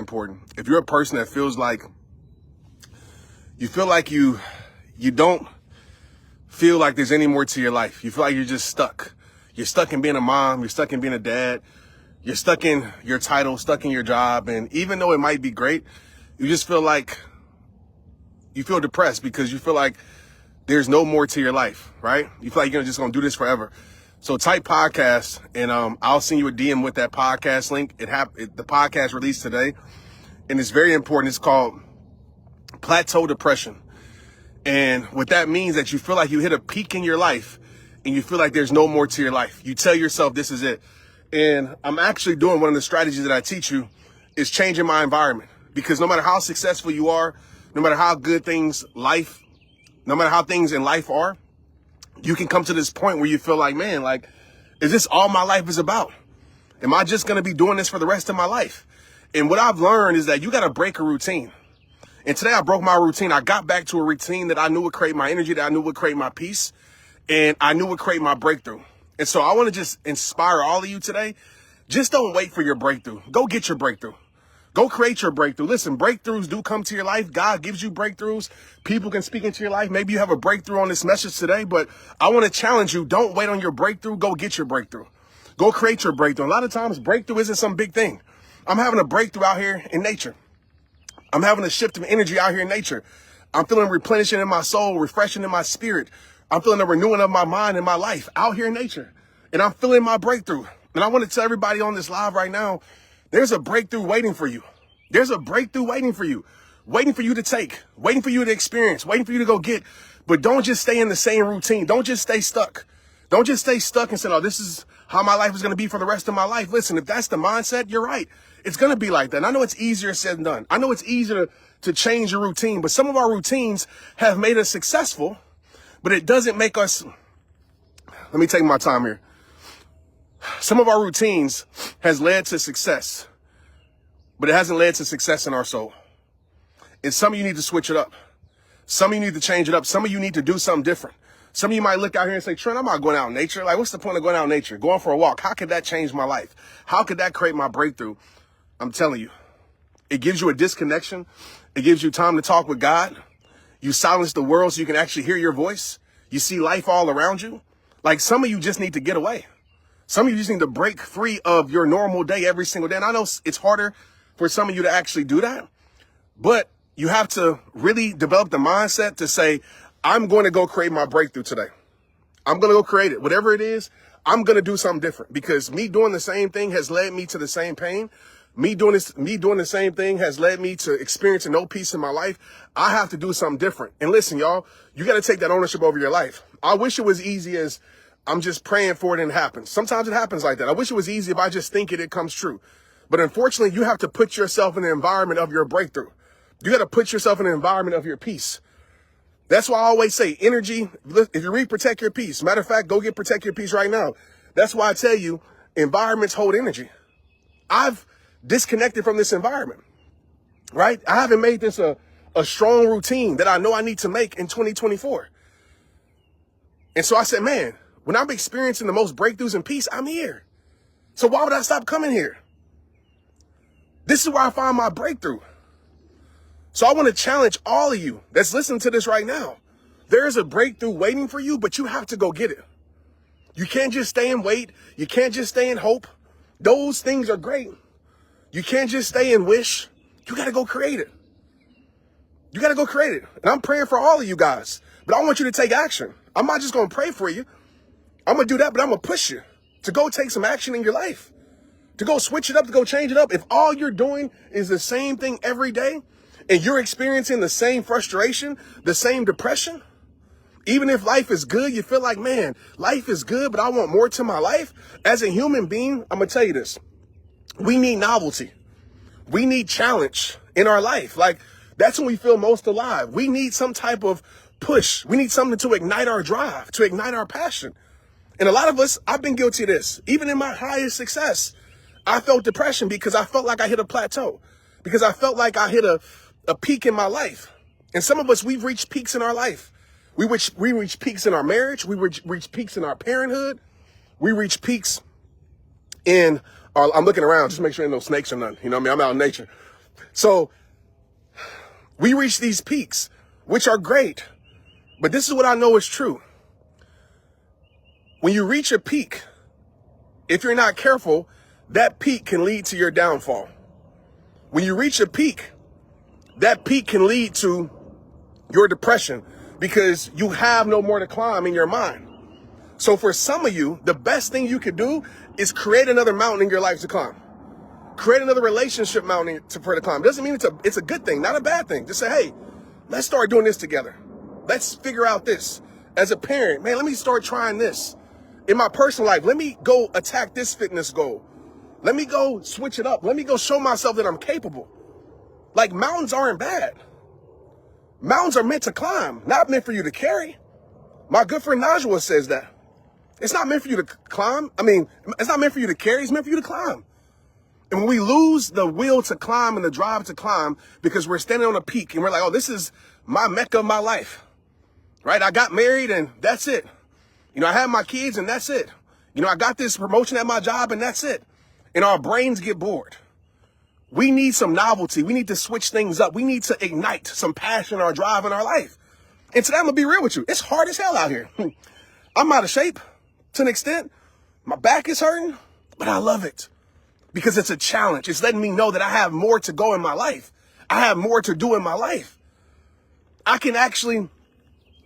important. If you're a person that feels like you don't feel like there's any more to your life. You feel like you're just stuck. You're stuck in being a mom. You're stuck in being a dad. You're stuck in your title, stuck in your job. And even though it might be great, you just feel like you feel depressed because you feel like there's no more to your life, right? You feel like you're just going to do this forever. So type podcast and I'll send you a DM with that podcast link. The podcast released today and it's very important. It's called plateau depression. And what that means is that you feel like you hit a peak in your life and you feel like there's no more to your life. You tell yourself this is it. And I'm actually doing one of the strategies that I teach you is changing my environment, because no matter how successful you are, no matter how good no matter how things in life are, you can come to this point where you feel like, man, like, is this all my life is about? Am I just going to be doing this for the rest of my life? And what I've learned is that you got to break a routine. And today I broke my routine. I got back to a routine that I knew would create my energy, that I knew would create my peace, and I knew would create my breakthrough. And so I want to just inspire all of you today. Just don't wait for your breakthrough. Go get your breakthrough. Go create your breakthrough. Listen, breakthroughs do come to your life. God gives you breakthroughs. People can speak into your life. Maybe you have a breakthrough on this message today, but I want to challenge you. Don't wait on your breakthrough. Go get your breakthrough. Go create your breakthrough. A lot of times breakthrough isn't some big thing. I'm having a breakthrough out here in nature. I'm having a shift of energy out here in nature. I'm feeling replenishing in my soul, refreshing in my spirit. I'm feeling a renewing of my mind and my life out here in nature. And I'm feeling my breakthrough. And I want to tell everybody on this live right now, there's a breakthrough waiting for you. There's a breakthrough waiting for you to take, waiting for you to experience, waiting for you to go get. But don't just stay in the same routine. Don't just stay stuck. Don't just stay stuck and say, oh, this is how my life is going to be for the rest of my life. Listen, if that's the mindset, you're right. It's going to be like that. And I know it's easier said than done. I know it's easier to change your routine, but some of our routines have made us successful, but it doesn't make us. Let me take my time here. Some of our routines has led to success, but it hasn't led to success in our soul. And some of you need to switch it up. Some of you need to change it up. Some of you need to do something different. Some of you might look out here and say, Trent, I'm not going out in nature. Like, what's the point of going out in nature? Going for a walk. How could that change my life? How could that create my breakthrough? I'm telling you, it gives you a disconnection. It gives you time to talk with God. You silence the world so you can actually hear your voice. You see life all around you. Like, some of you just need to get away. Some of you just need to break free of your normal day every single day. And I know it's harder for some of you to actually do that, but you have to really develop the mindset to say, I'm going to go create my breakthrough today. I'm going to go create it. Whatever it is, I'm going to do something different, because me doing the same thing has led me to the same pain. Me doing the same thing has led me to experiencing no peace in my life. I have to do something different. And listen, y'all, you got to take that ownership over your life. I wish it was easy as I'm just praying for it and it happens. Sometimes it happens like that. I wish it was easy if I just think it comes true. But unfortunately, you have to put yourself in the environment of your breakthrough. You got to put yourself in the environment of your peace. That's why I always say energy. If you read Protect Your Peace, matter of fact, go get Protect Your Peace right now. That's why I tell you, environments hold energy. I've disconnected from this environment, right? I haven't made this a strong routine that I know I need to make in 2024. And so I said, man, when I'm experiencing the most breakthroughs in peace, I'm here. So why would I stop coming here? This is where I find my breakthrough. So I want to challenge all of you that's listening to this right now. There is a breakthrough waiting for you, but you have to go get it. You can't just stay and wait. You can't just stay and hope. Those things are great. You can't just stay and wish. You got to go create it. You got to go create it. And I'm praying for all of you guys, but I want you to take action. I'm not just going to pray for you. I'm going to do that, but I'm going to push you to go take some action in your life, to go switch it up, to go change it up. If all you're doing is the same thing every day and you're experiencing the same frustration, the same depression, even if life is good, you feel like, man, life is good, but I want more to my life. As a human being, I'm going to tell you this. We need novelty. We need challenge in our life. Like, that's when we feel most alive. We need some type of push. We need something to ignite our drive, to ignite our passion. And a lot of us, I've been guilty of this. Even in my highest success, I felt depression because I felt like I hit a plateau, because I felt like I hit a peak in my life. And some of us, we've reached peaks in our life. We reach peaks in our marriage. We reach peaks in our parenthood. We reach peaks in our, I'm looking around just to make sure there are no snakes or nothing. You know what I mean? I'm out in nature. So we reach these peaks, which are great. But this is what I know is true. When you reach a peak, if you're not careful, that peak can lead to your downfall. When you reach a peak, that peak can lead to your depression because you have no more to climb in your mind. So for some of you, the best thing you could do is create another mountain in your life to climb. Create another relationship mountain for to climb. Doesn't mean it's a good thing, not a bad thing. Just say, hey, let's start doing this together. Let's figure out this. As a parent, man, let me start trying this. In my personal life, let me go attack this fitness goal. Let me go switch it up. Let me go show myself that I'm capable. Like, mountains aren't bad. Mountains are meant to climb, not meant for you to carry. My good friend Najwa says that. It's not meant for you to climb. It's not meant for you to carry. It's meant for you to climb. And when we lose the will to climb and the drive to climb because we're standing on a peak and we're like, oh, this is my mecca of my life, right? I got married and that's it. I had my kids and that's it. I got this promotion at my job and that's it. And our brains get bored. We need some novelty. We need to switch things up. We need to ignite some passion or drive in our life. And today I'm going to be real with you. It's hard as hell out here. I'm out of shape to an extent. My back is hurting, but I love it because it's a challenge. It's letting me know that I have more to go in my life. I have more to do in my life. I can actually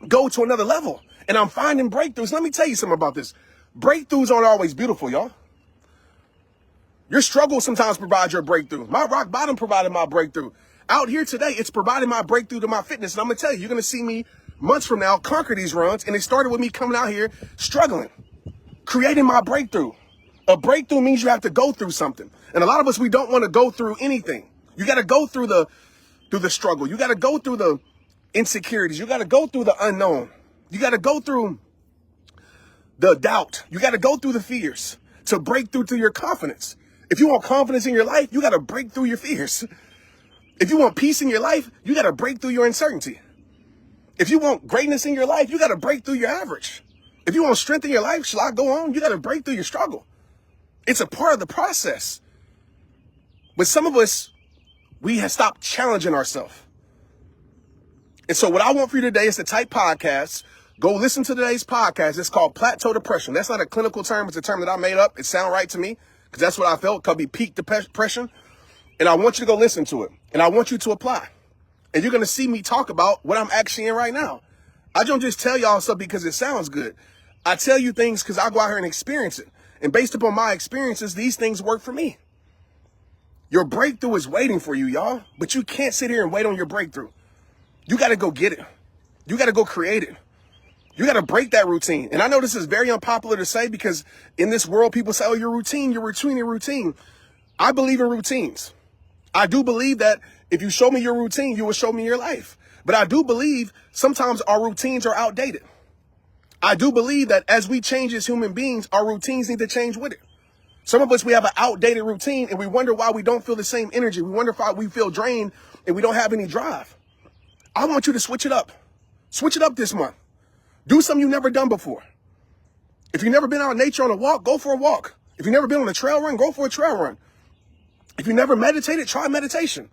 go to another level and I'm finding breakthroughs. Let me tell you something about this. Breakthroughs aren't always beautiful, y'all. Your struggle sometimes provides your breakthrough. My rock bottom provided my breakthrough. Out here today, it's providing my breakthrough to my fitness. And I'm going to tell you, you're going to see me months from now conquer these runs. And it started with me coming out here struggling, creating my breakthrough. A breakthrough means you have to go through something. And a lot of us, we don't want to go through anything. You got to go through the struggle. You got to go through the insecurities. You got to go through the unknown. You got to go through the doubt. You got to go through the fears to break through to your confidence. If you want confidence in your life, you got to break through your fears. If you want peace in your life, you got to break through your uncertainty. If you want greatness in your life, you got to break through your average. If you want strength in your life, shall I go on? You got to break through your struggle. It's a part of the process. But some of us, we have stopped challenging ourselves. And so what I want for you today is to type podcast. Go listen to today's podcast. It's called Plateau Depression. That's not a clinical term. It's a term that I made up. It sounds right to me because that's what I felt. It could be peak depression. And I want you to go listen to it. And I want you to apply. And you're going to see me talk about what I'm actually in right now. I don't just tell y'all stuff because it sounds good. I tell you things because I go out here and experience it. And based upon my experiences, these things work for me. Your breakthrough is waiting for you, y'all. But you can't sit here and wait on your breakthrough. You got to go get it. You got to go create it. You got to break that routine. And I know this is very unpopular to say because in this world, people say, oh, your routine. I believe in routines. I do believe that if you show me your routine, you will show me your life. But I do believe sometimes our routines are outdated. I do believe that as we change as human beings, our routines need to change with it. Some of us, we have an outdated routine and we wonder why we don't feel the same energy. We wonder why we feel drained and we don't have any drive. I want you to switch it up. Switch it up this month. Do something you've never done before. If you've never been out in nature on a walk, go for a walk. If you've never been on a trail run, go for a trail run. If you never meditated, try meditation.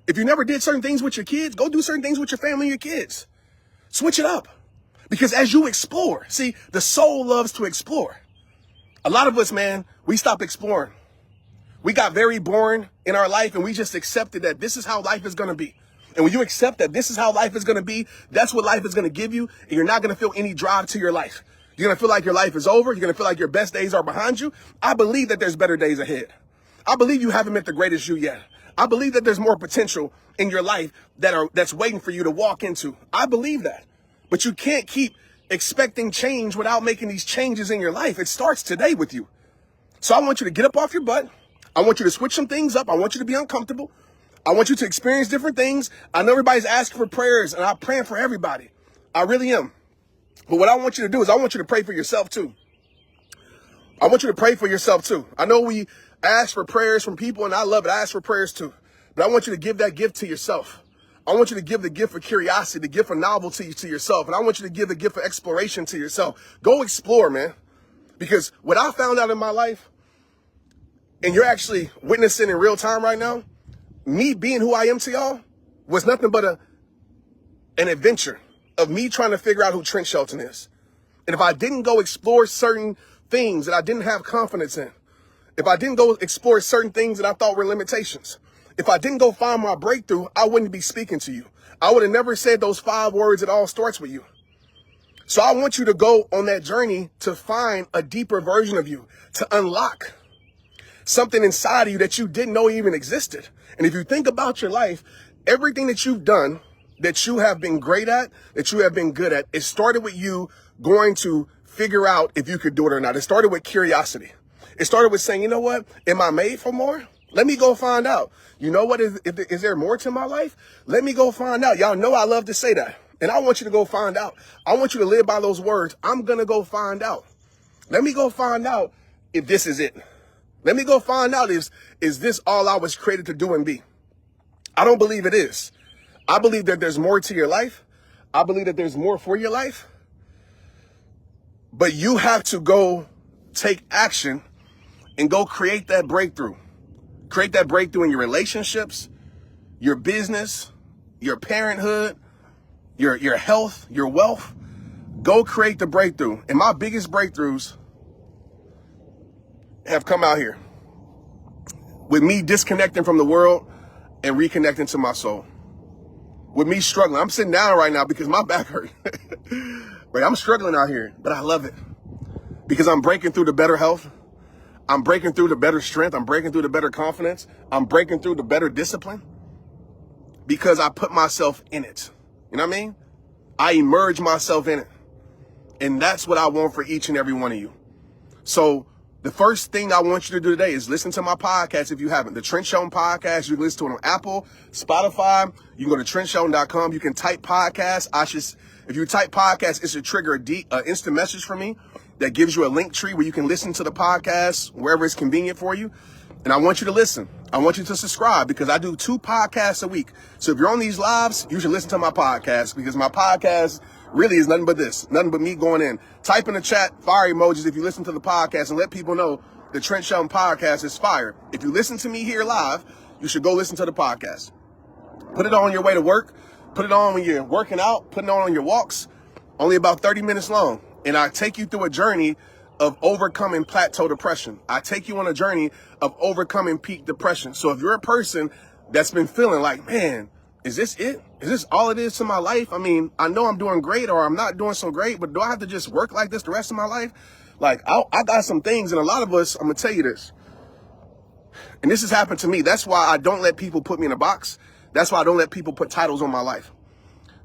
If you never did certain things with your kids, go do certain things with your family and your kids. Switch it up. Because as you explore, see, the soul loves to explore. A lot of us, man, we stop exploring. We got very boring in our life and we just accepted that this is how life is going to be. And when you accept that this is how life is going to be, that's what life is going to give you. And you're not going to feel any drive to your life. You're going to feel like your life is over. You're going to feel like your best days are behind you. I believe that there's better days ahead. I believe you haven't met the greatest you yet. I believe that there's more potential in your life that's waiting for you to walk into. I believe that. But you can't keep expecting change without making these changes in your life. It starts today with you. So I want you to get up off your butt. I want you to switch some things up. I want you to be uncomfortable. I want you to experience different things. I know everybody's asking for prayers and I'm praying for everybody. I really am. But what I want you to do is I want you to pray for yourself too. I want you to pray for yourself too. I know we ask for prayers from people and I love it. I ask for prayers too. But I want you to give that gift to yourself. I want you to give the gift of curiosity, the gift of novelty to yourself. And I want you to give the gift of exploration to yourself. Go explore, man. Because what I found out in my life, and you're actually witnessing in real time right now, me being who I am to y'all was nothing but an adventure of me trying to figure out who Trent Shelton is. And if I didn't go explore certain things that I didn't have confidence in, if I didn't go explore certain things that I thought were limitations, if I didn't go find my breakthrough, I wouldn't be speaking to you. I would have never said those 5 words, it all starts with you. So I want you to go on that journey to find a deeper version of you, to unlock something inside of you that you didn't know even existed. And if you think about your life, everything that you've done, that you have been great at, that you have been good at, it started with you going to figure out if you could do it or not. It started with curiosity. It started with saying, you know what? Am I made for more? Let me go find out. You know what? Is there more to my life? Let me go find out. Y'all know I love to say that. And I want you to go find out. I want you to live by those words. I'm going to go find out. Let me go find out if this is it. Let me go find out, is this all I was created to do and be? I don't believe it is. I believe that there's more to your life. I believe that there's more for your life. But you have to go take action and go create that breakthrough. Create that breakthrough in your relationships, your business, your parenthood, your health, your wealth. Go create the breakthrough. And my biggest breakthroughs have come out here with me disconnecting from the world and reconnecting to my soul. With me struggling. I'm sitting down right now because my back hurt. Right, I'm struggling out here, but I love it because I'm breaking through to better health. I'm breaking through to better strength. I'm breaking through to better confidence. I'm breaking through to better discipline because I put myself in it. You know what I mean? I immerse myself in it. And that's what I want for each and every one of you. So the first thing I want you to do today is listen to my podcast if you haven't. The Trent Shelton Podcast, you can listen to it on Apple, Spotify. You can go to TrentShelton.com. You can type podcast. If you type podcast, it should trigger an instant message from me that gives you a link tree where you can listen to the podcast wherever it's convenient for you. And I want you to listen. I want you to subscribe because I do 2 podcasts a week. So if you're on these lives, you should listen to my podcast because my podcast really is nothing but this, nothing but me going in. Type in the chat fire emojis if you listen to the podcast and let people know the Trent Shelton Podcast is fire. If you listen to me here live, you should go listen to the podcast. Put it on your way to work. Put it on when you're working out. Put it on your walks. Only about 30 minutes long. And I take you through a journey of overcoming plateau depression. I take you on a journey of overcoming peak depression. So if you're a person that's been feeling like, man, is this it? Is this all it is to my life? I mean, I know I'm doing great or I'm not doing so great, but do I have to just work like this the rest of my life? Like, I got some things, and a lot of us, I'm going to tell you this, and this has happened to me. That's why I don't let people put me in a box. That's why I don't let people put titles on my life.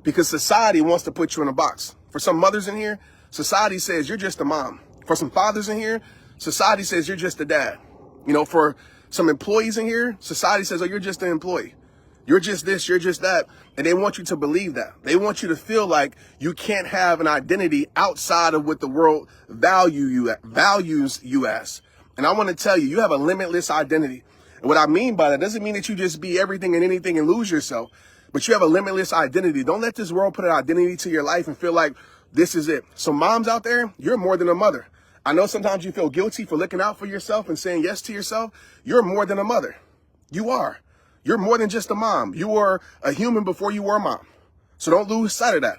Because society wants to put you in a box. For some mothers in here, society says you're just a mom. For some fathers in here, society says you're just a dad. You know, for some employees in here, society says, oh, you're just an employee. You're just this, you're just that. And they want you to believe that. They want you to feel like you can't have an identity outside of what the world values you as. And I want to tell you, you have a limitless identity. And what I mean by that doesn't mean that you just be everything and anything and lose yourself, but you have a limitless identity. Don't let this world put an identity to your life and feel like this is it. So moms out there, you're more than a mother. I know sometimes you feel guilty for looking out for yourself and saying yes to yourself. You're more than a mother. You are. You're more than just a mom. You were a human before you were a mom. So don't lose sight of that.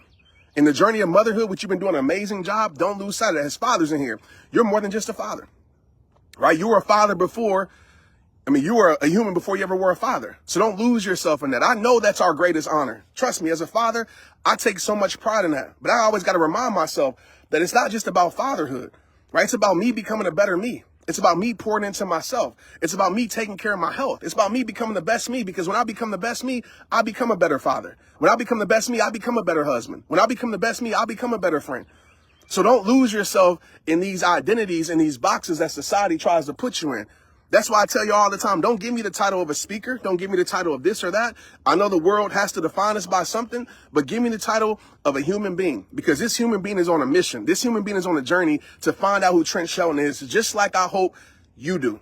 In the journey of motherhood, which you've been doing an amazing job, don't lose sight of that. As fathers in here, you're more than just a father, right? You were a father before. You were a human before you ever were a father. So don't lose yourself in that. I know that's our greatest honor. Trust me, as a father, I take so much pride in that. But I always got to remind myself that it's not just about fatherhood, right? It's about me becoming a better me. It's about me pouring into myself. It's about me taking care of my health. It's about me becoming the best me, because when I become the best me, I become a better father. When I become the best me, I become a better husband. When I become the best me, I become a better friend. So don't lose yourself in these identities and these boxes that society tries to put you in. That's why I tell you all the time, don't give me the title of a speaker. Don't give me the title of this or that. I know the world has to define us by something, but give me the title of a human being, because this human being is on a mission. This human being is on a journey to find out who Trent Shelton is, just like I hope you do,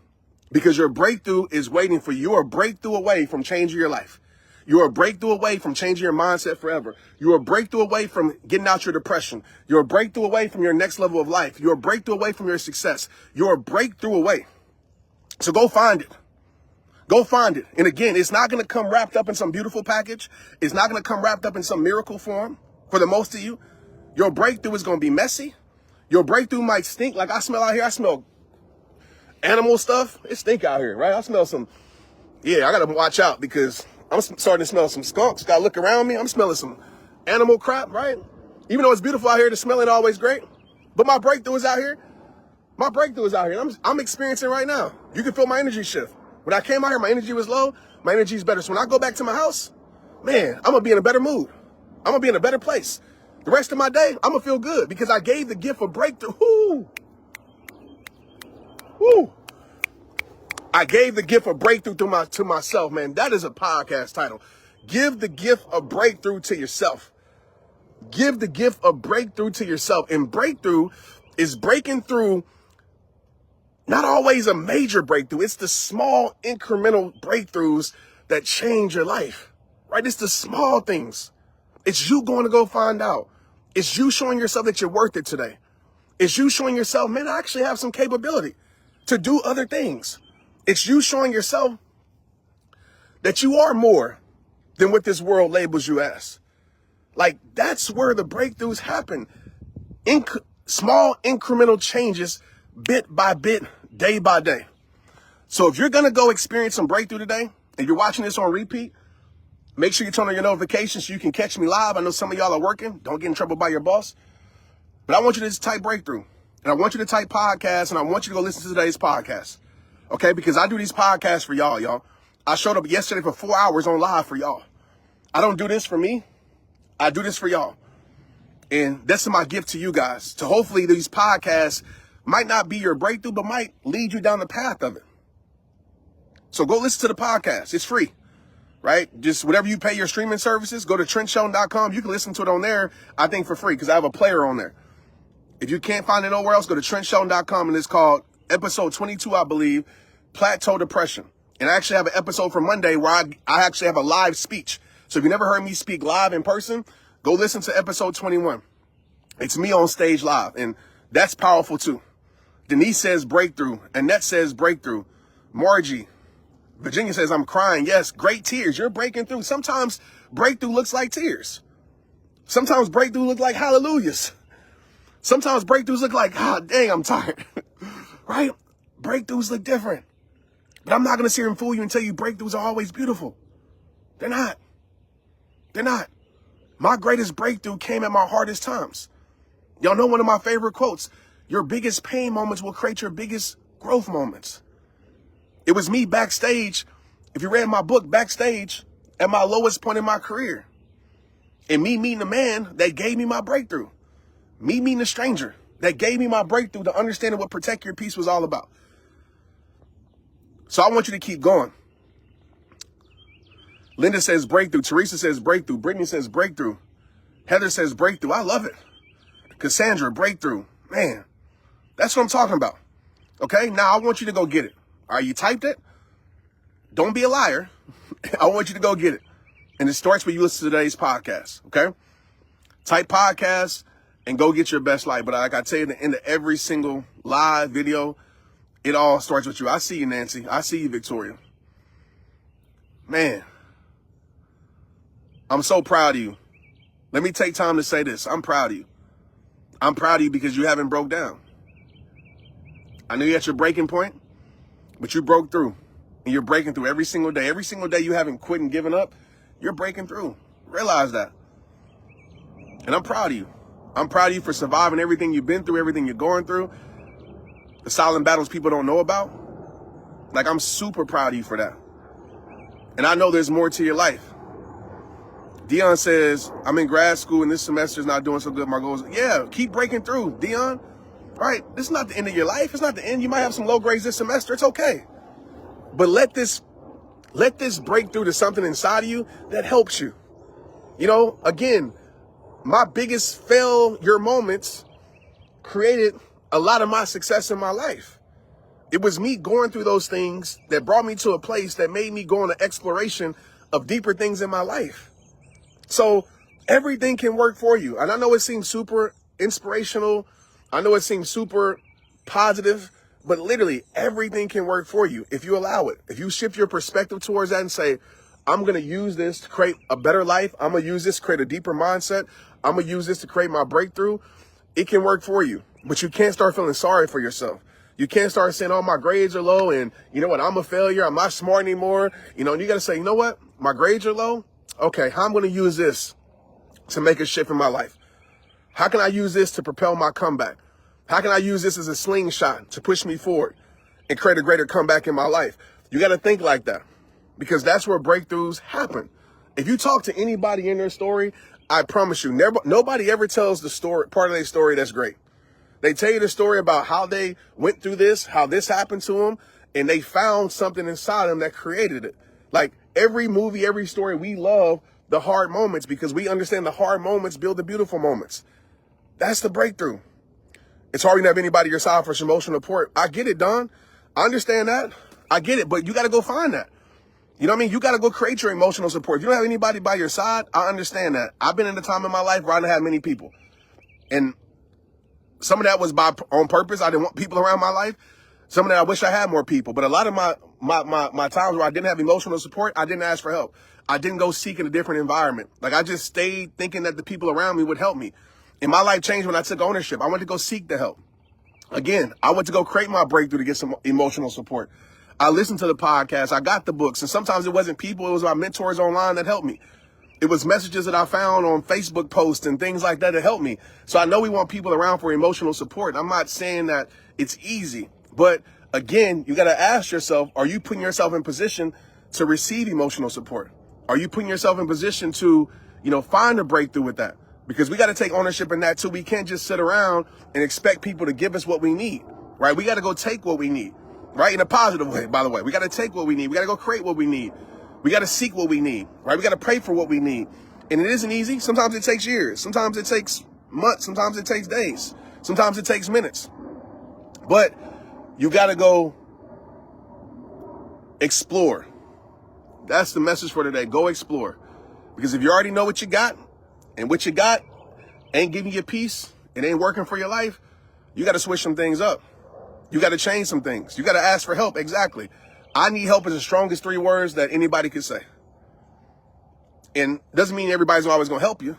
because your breakthrough is waiting for you. You're a breakthrough away from changing your life. You're a breakthrough away from changing your mindset forever. You're a breakthrough away from getting out your depression. You're a breakthrough away from your next level of life. You're a breakthrough away from your success. You're a breakthrough away. So go find it. Go find it. And again, it's not going to come wrapped up in some beautiful package. It's not going to come wrapped up in some miracle form for the most of you. Your breakthrough is going to be messy. Your breakthrough might stink. Like I smell out here. I smell animal stuff. It stink out here, right? I smell some, I got to watch out because I'm starting to smell some skunks. Got to look around me. I'm smelling some animal crap, right? Even though it's beautiful out here, the smell ain't always great. But my breakthrough is out here. My breakthrough is out here. I'm experiencing right now. You can feel my energy shift. When I came out here, my energy was low. My energy is better. So when I go back to my house, man, I'm going to be in a better mood. I'm going to be in a better place. The rest of my day, I'm going to feel good because I gave the gift of breakthrough. Woo. I gave the gift of breakthrough to myself, man. That is a podcast title. Give the gift of breakthrough to yourself. Give the gift of breakthrough to yourself. And breakthrough is breaking through. Not always a major breakthrough. It's the small incremental breakthroughs that change your life, right? It's the small things. It's you going to go find out. It's you showing yourself that you're worth it today. It's you showing yourself, man, I actually have some capability to do other things. It's you showing yourself that you are more than what this world labels you as. Like, that's where the breakthroughs happen. Small incremental changes, bit by bit, day by day. So if you're going to go experience some breakthrough today and you're watching this on repeat, make sure you turn on your notifications so you can catch me live. I know some of y'all are working. Don't get in trouble by your boss. But I want you to just type breakthrough. And I want you to type podcast. And I want you to go listen to today's podcast. Okay? Because I do these podcasts for y'all. I showed up yesterday for 4 hours on live for y'all. I don't do this for me. I do this for y'all. And that's my gift to you guys. To hopefully these podcasts might not be your breakthrough, but might lead you down the path of it. So go listen to the podcast. It's free, right? Just whatever you pay your streaming services, go to TrentShelton.com. You can listen to it on there, I think, for free because I have a player on there. If you can't find it nowhere else, go to TrentShelton.com, and it's called episode 22, I believe, Plateau Depression. And I actually have an episode for Monday where I actually have a live speech. So if you never heard me speak live in person, go listen to episode 21. It's me on stage live, and that's powerful too. Denise says breakthrough. Annette says breakthrough. Margie. Virginia says, I'm crying. Yes, great tears. You're breaking through. Sometimes breakthrough looks like tears. Sometimes breakthrough looks like hallelujahs. Sometimes breakthroughs look like, God dang, I'm tired. Right? Breakthroughs look different. But I'm not going to sit here and fool you and tell you breakthroughs are always beautiful. They're not. They're not. My greatest breakthrough came at my hardest times. Y'all know one of my favorite quotes. Your biggest pain moments will create your biggest growth moments. It was me backstage. If you read my book, backstage at my lowest point in my career. And me meeting a man that gave me my breakthrough. Me meeting a stranger that gave me my breakthrough to understanding what Protect Your Peace was all about. So I want you to keep going. Linda says breakthrough. Teresa says breakthrough. Brittany says breakthrough. Heather says breakthrough. I love it. Cassandra, breakthrough. Man, that's what I'm talking about. Okay, now I want you to go get it. All right, you typed it? Don't be a liar. I want you to go get it. And it starts when you listen to today's podcast, okay? Type podcast and go get your best life. But like I tell you, at the end of every single live video, it all starts with you. I see you, Nancy. I see you, Victoria. Man, I'm so proud of you. Let me take time to say this. I'm proud of you. I'm proud of you because you haven't broke down. I knew you at your breaking point, but you broke through. And you're breaking through every single day. Every single day you haven't quit and given up, you're breaking through. Realize that. And I'm proud of you. I'm proud of you for surviving everything you've been through, everything you're going through. The silent battles people don't know about. Like, I'm super proud of you for that. And I know there's more to your life. Dion says, I'm in grad school and this semester is not doing so good. My goals. Yeah, keep breaking through, Dion. Right? This is not the end of your life. It's not the end. You might have some low grades this semester. It's okay. But let this break through to something inside of you that helps you. You know, again, my biggest failure moments created a lot of my success in my life. It was me going through those things that brought me to a place that made me go on an exploration of deeper things in my life. So everything can work for you. And I know it seems super inspirational. I know it seems super positive, But literally everything can work for you if you allow it. If you shift your perspective towards that and say, I'm going to use this to create a better life. I'm going to use this to create a deeper mindset. I'm going to use this to create my breakthrough. It can work for you, but you can't start feeling sorry for yourself. You can't start saying, oh, my grades are low and you know what, I'm a failure. I'm not smart anymore. You know, and you got to say, you know what, my grades are low. Okay, how I'm going to use this to make a shift in my life? How can I use this to propel my comeback? How can I use this as a slingshot to push me forward and create a greater comeback in my life? You got to think like that, because that's where breakthroughs happen. If you talk to anybody in their story, I promise you, nobody ever tells the story, part of their story that's great. They tell you the story about how they went through this, how this happened to them, and they found something inside them that created it. Like every movie, every story, we love the hard moments because we understand the hard moments build the beautiful moments. That's the breakthrough. It's hard when you have anybody your side for some emotional support. I get it, Don. I understand that. I get it, but you got to go find that. You know what I mean? You got to go create your emotional support. If you don't have anybody by your side, I understand that. I've been in a time in my life where I didn't have many people. And some of that was on purpose. I didn't want people around my life. Some of that I wish I had more people. But a lot of my times where I didn't have emotional support, I didn't ask for help. I didn't go seek in a different environment. Like I just stayed thinking that the people around me would help me. And my life changed when I took ownership. I went to go seek the help. Again, I went to go create my breakthrough to get some emotional support. I listened to the podcast. I got the books. And sometimes it wasn't people. It was my mentors online that helped me. It was messages that I found on Facebook posts and things like that helped me. So I know we want people around for emotional support. I'm not saying that it's easy. But again, you got to ask yourself, are you putting yourself in position to receive emotional support? Are you putting yourself in position to, find a breakthrough with that? Because we got to take ownership in that too. We can't just sit around and expect people to give us what we need, right? We got to go take what we need, right? In a positive way, by the way. We got to take what we need. We got to go create what we need. We got to seek what we need, right? We got to pray for what we need. And it isn't easy. Sometimes it takes years. Sometimes it takes months. Sometimes it takes days. Sometimes it takes minutes. But you got to go explore. That's the message for today. Go explore. Because if you already know what you got and what you got ain't giving you peace, it ain't working for your life, you got to switch some things up. You got to change some things. You got to ask for help. Exactly. I need help is the strongest 3 words that anybody could say. And doesn't mean everybody's always going to help you,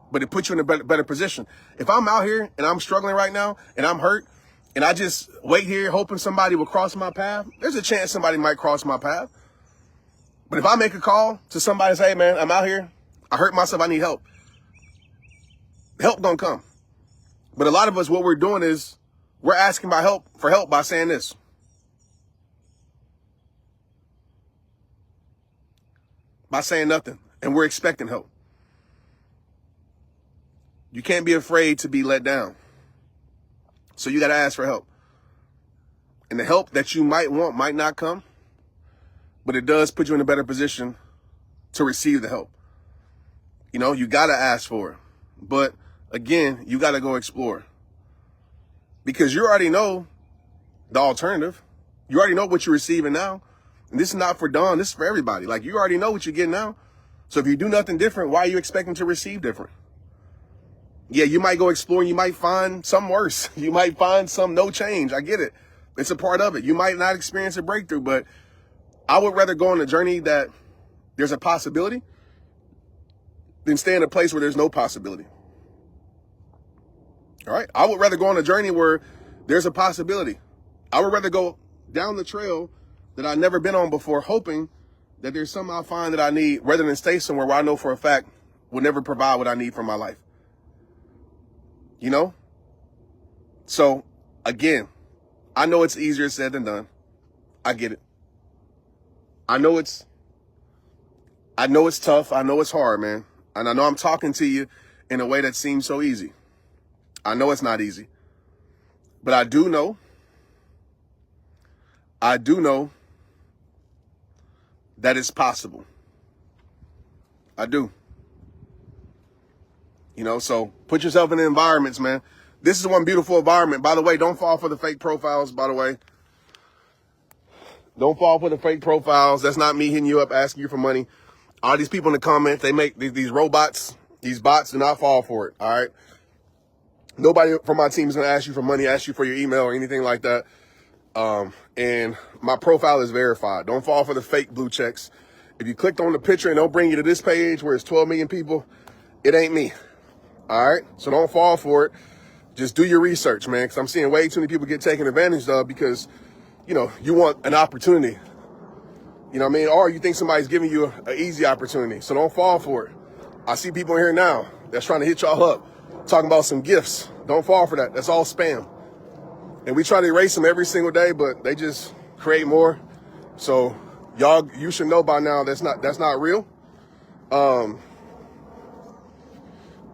but it puts you in a better position. If I'm out here and I'm struggling right now and I'm hurt and I just wait here hoping somebody will cross my path, there's a chance somebody might cross my path. But if I make a call to somebody and say, hey, man, I'm out here, I hurt myself, I need help, help gonna come. But a lot of us, what we're doing is we're asking for help by saying this. By saying nothing. And we're expecting help. You can't be afraid to be let down. So you got to ask for help. And the help that you might want might not come, but it does put you in a better position to receive the help. You got to ask for it. But again, you got to go explore. Because you already know the alternative. You already know what you're receiving now. And this is not for Dawn. This is for everybody. Like, you already know what you're getting now. So if you do nothing different, why are you expecting to receive different? Yeah, you might go explore and you might find some worse. You might find some no change. I get it. It's a part of it. You might not experience a breakthrough, but I would rather go on a journey that there's a possibility than stay in a place where there's no possibility. All right? I would rather go on a journey where there's a possibility. I would rather go down the trail that I've never been on before, hoping that there's something I'll find that I need, rather than stay somewhere where I know for a fact will never provide what I need for my life. So again, I know it's easier said than done. I get it. I know it's tough. I know it's hard, man. And I know I'm talking to you in a way that seems so easy. I know it's not easy. But I do know that it's possible. I do. So put yourself in the environments, man. This is one beautiful environment. By the way, don't fall for the fake profiles, by the way. Don't fall for the fake profiles. That's not me hitting you up asking you for money. All these people in the comments, they make these robots, these bots, do not fall for it, all right? Nobody from my team is going to ask you for money, ask you for your email or anything like that. And my profile is verified. Don't fall for the fake blue checks. If you clicked on the picture and they'll bring you to this page where it's 12 million people, it ain't me. All right. So don't fall for it. Just do your research, man. Cause I'm seeing way too many people get taken advantage of because, you want an opportunity, you know what I mean? Or you think somebody's giving you an easy opportunity. So don't fall for it. I see people in here now that's trying to hit y'all up, talking about some gifts. Don't fall for that. That's all spam. And we try to erase them every single day, but they just create more. So you should know by now that's not real.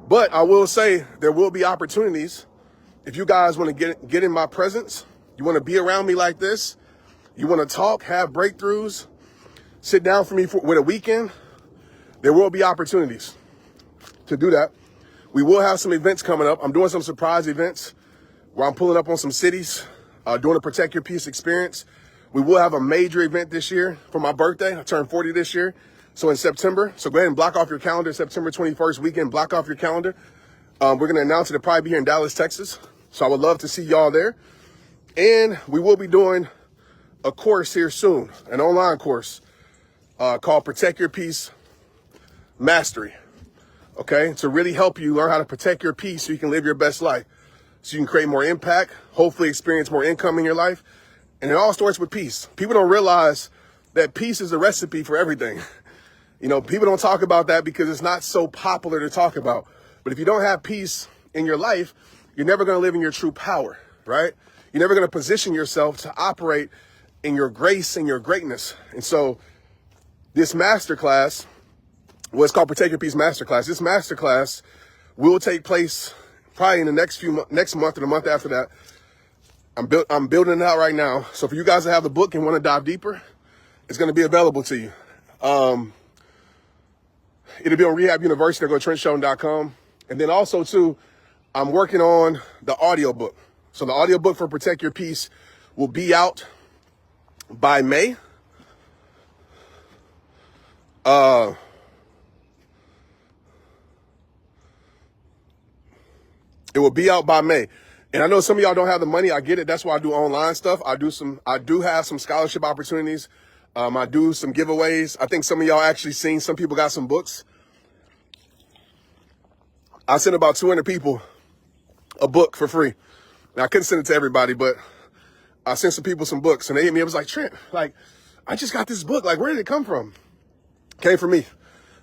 But I will say there will be opportunities. If you guys want to get in my presence, you want to be around me like this, you want to talk, have breakthroughs, sit down for me with a weekend, there will be opportunities to do that. We will have some events coming up. I'm doing some surprise events where I'm pulling up on some cities, doing a Protect Your Peace experience. We will have a major event this year for my birthday. I turned 40 this year. So in September, so go ahead and block off your calendar, September 21st weekend, block off your calendar. We're going to announce it. It'll probably be here in Dallas, Texas. So I would love to see y'all there. And we will be doing a course here soon, an online course called Protect Your Peace Mastery. Okay, to really help you learn how to protect your peace so you can live your best life, so you can create more impact, hopefully experience more income in your life. And it all starts with peace. People don't realize that peace is a recipe for everything. People don't talk about that because it's not so popular to talk about. But if you don't have peace in your life, you're never going to live in your true power, right? You're never going to position yourself to operate in your grace and your greatness. And so this masterclass, it's called Protect Your Peace Masterclass. This masterclass will take place probably in the next month or the month after that. I'm building it out right now. So for you guys that have the book and want to dive deeper, it's going to be available to you. It'll be on Rehab University, or go to TrentShelton.com. And then also too, I'm working on the audiobook. So the audiobook for Protect Your Peace will be out by May. It will be out by May. And I know some of y'all don't have the money. I get it. That's why I do online stuff. I do have some scholarship opportunities. I do some giveaways. I think some of y'all actually seen, some people got some books. I sent about 200 people a book for free. Now I couldn't send it to everybody, but I sent some people some books and they hit me. It was like, Trent, I just got this book. Where did it come from? Came from me.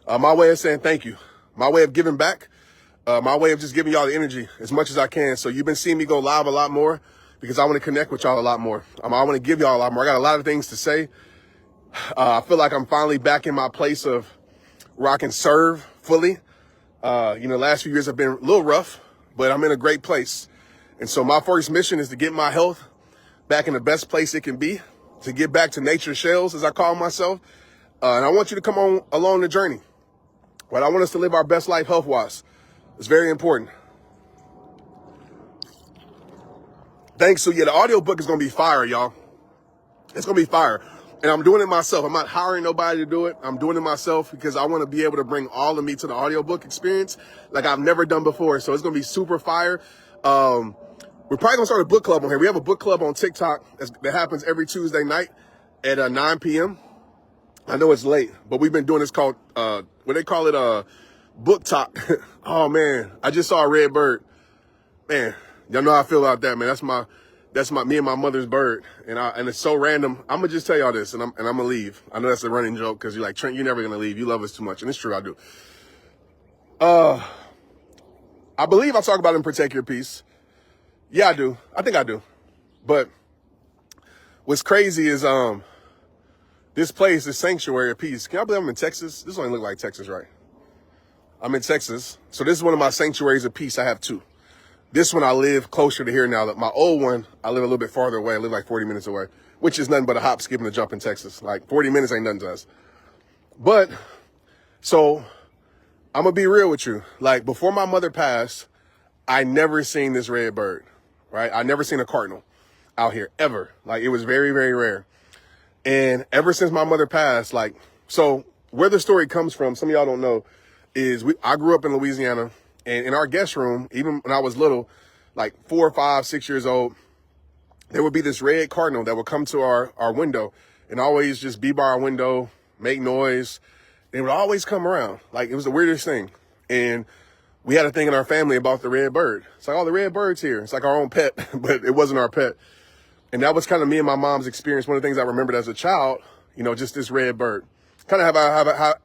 My way of saying thank you. My way of giving back. My way of just giving y'all the energy as much as I can. So you've been seeing me go live a lot more because I want to connect with y'all a lot more. I want to give y'all a lot more. I got a lot of things to say. I feel like I'm finally back in my place of where I can serve fully. The last few years have been a little rough, but I'm in a great place. And so my first mission is to get my health back in the best place it can be, to get back to nature's shells, as I call myself. And I want you to come on along the journey. Right? I want us to live our best life health-wise. It's very important. Thanks. So yeah, the audiobook is going to be fire, y'all. It's going to be fire. And I'm doing it myself. I'm not hiring nobody to do it. I'm doing it myself because I want to be able to bring all of me to the audiobook experience like I've never done before. So it's going to be super fire. We're probably going to start a book club on here. We have a book club on TikTok that happens every Tuesday night at 9 p.m. I know it's late, but we've been doing this called, what they call it, book talk. Oh man, I just saw a red bird. Man, y'all know how I feel about that, man. That's me and my mother's bird. And it's so random. I'm gonna just tell y'all this and I'm gonna leave. I know that's a running joke because you're like, Trent, you're never gonna leave. You love us too much. And it's true, I do. I believe I talk about it in Protect Your Peace. Yeah, I do. I think I do. But what's crazy is, this place, this sanctuary of peace. Can I believe I'm in Texas? This don't even look like Texas, right? I'm in Texas. So this is one of my sanctuaries of peace. I have two. This one, I live closer to here now. My old one, I live a little bit farther away. I live like 40 minutes away, which is nothing but a hop, skip, and a jump in Texas. Like 40 minutes ain't nothing to us. But, so, I'm going to be real with you. Like, before my mother passed, I never seen this red bird, right? I never seen a cardinal out here, ever. Like, it was very, very rare. And ever since my mother passed, like, so where the story comes from, some of y'all don't know, is I grew up in Louisiana, and in our guest room, even when I was little, like 4, 5, 6 years old, there would be this red cardinal that would come to our window and always just be by our window, make noise. It would always come around. Like, it was the weirdest thing. And we had a thing in our family about the red bird. It's like, oh, the red bird's here. It's like our own pet, but it wasn't our pet. And that was kind of me and my mom's experience. One of the things I remembered as a child, just this red bird. Kind of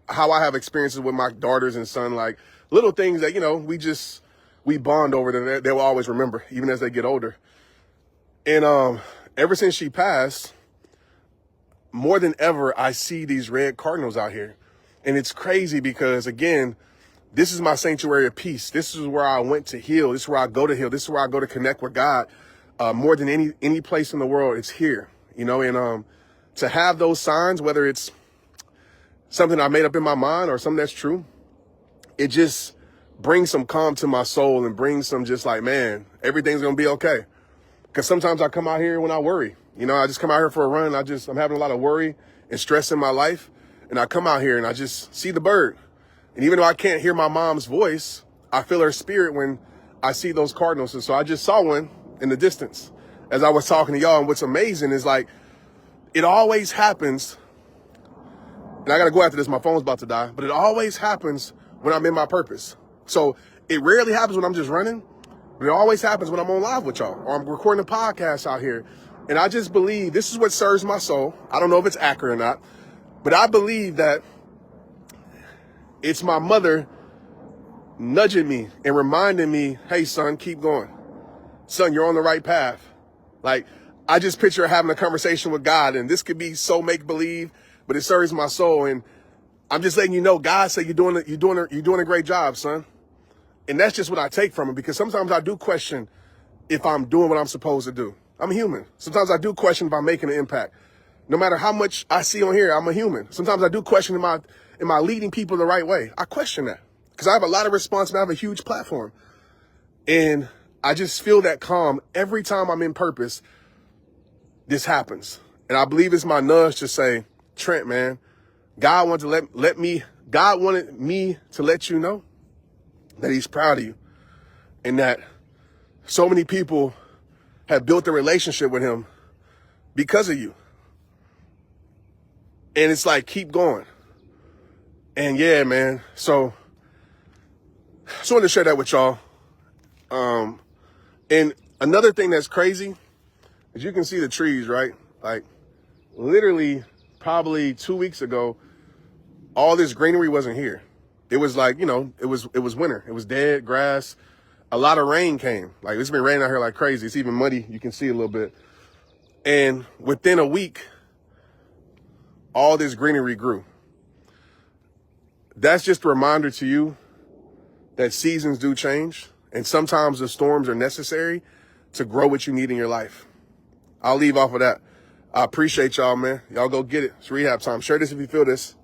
how I have experiences with my daughters and son, like little things that, we bond over that they will always remember, even as they get older. And ever since she passed, more than ever, I see these red cardinals out here. And it's crazy because, again, this is my sanctuary of peace. This is where I went to heal. This is where I go to heal. This is where I go to connect with God. More than any place in the world, it's here, and to have those signs, whether it's something I made up in my mind or something that's true, it just brings some calm to my soul and brings some just like, man, everything's going to be okay. Because sometimes I come out here when I worry, I just come out here for a run. I'm having a lot of worry and stress in my life. And I come out here and I just see the bird. And even though I can't hear my mom's voice, I feel her spirit when I see those cardinals. And so I just saw one in the distance as I was talking to y'all. And what's amazing is, like, it always happens. And I got to go after this. My phone's about to die. But it always happens when I'm in my purpose. So it rarely happens when I'm just running. But it always happens when I'm on live with y'all or I'm recording a podcast out here. And I just believe this is what serves my soul. I don't know if it's accurate or not. But I believe that it's my mother nudging me and reminding me, hey, son, keep going. Son, you're on the right path. Like, I just picture having a conversation with God, and this could be so make-believe, but it serves my soul. And I'm just letting you know, God said you're doing a great job, son. And that's just what I take from it, because sometimes I do question if I'm doing what I'm supposed to do. I'm a human. Sometimes I do question if I'm making an impact. No matter how much I see on here, I'm a human. Sometimes I do question, am I leading people the right way? I question that because I have a lot of responsibility. I have a huge platform. And I just feel that calm every time I'm in purpose. This happens. And I believe it's my nudge to say, Trent, man, God wanted me to let you know that he's proud of you and that so many people have built a relationship with him because of you. And it's like, keep going. And yeah, man. So just wanted to share that with y'all. And another thing that's crazy is you can see the trees, right? Like, literally probably 2 weeks ago, all this greenery wasn't here. It was like, it was winter. It was dead grass. A lot of rain came. Like, it's been raining out here like crazy. It's even muddy. You can see a little bit. And within a week, all this greenery grew. That's just a reminder to you that seasons do change. And sometimes the storms are necessary to grow what you need in your life. I'll leave off of that. I appreciate y'all, man. Y'all go get it. It's rehab time. Share this if you feel this.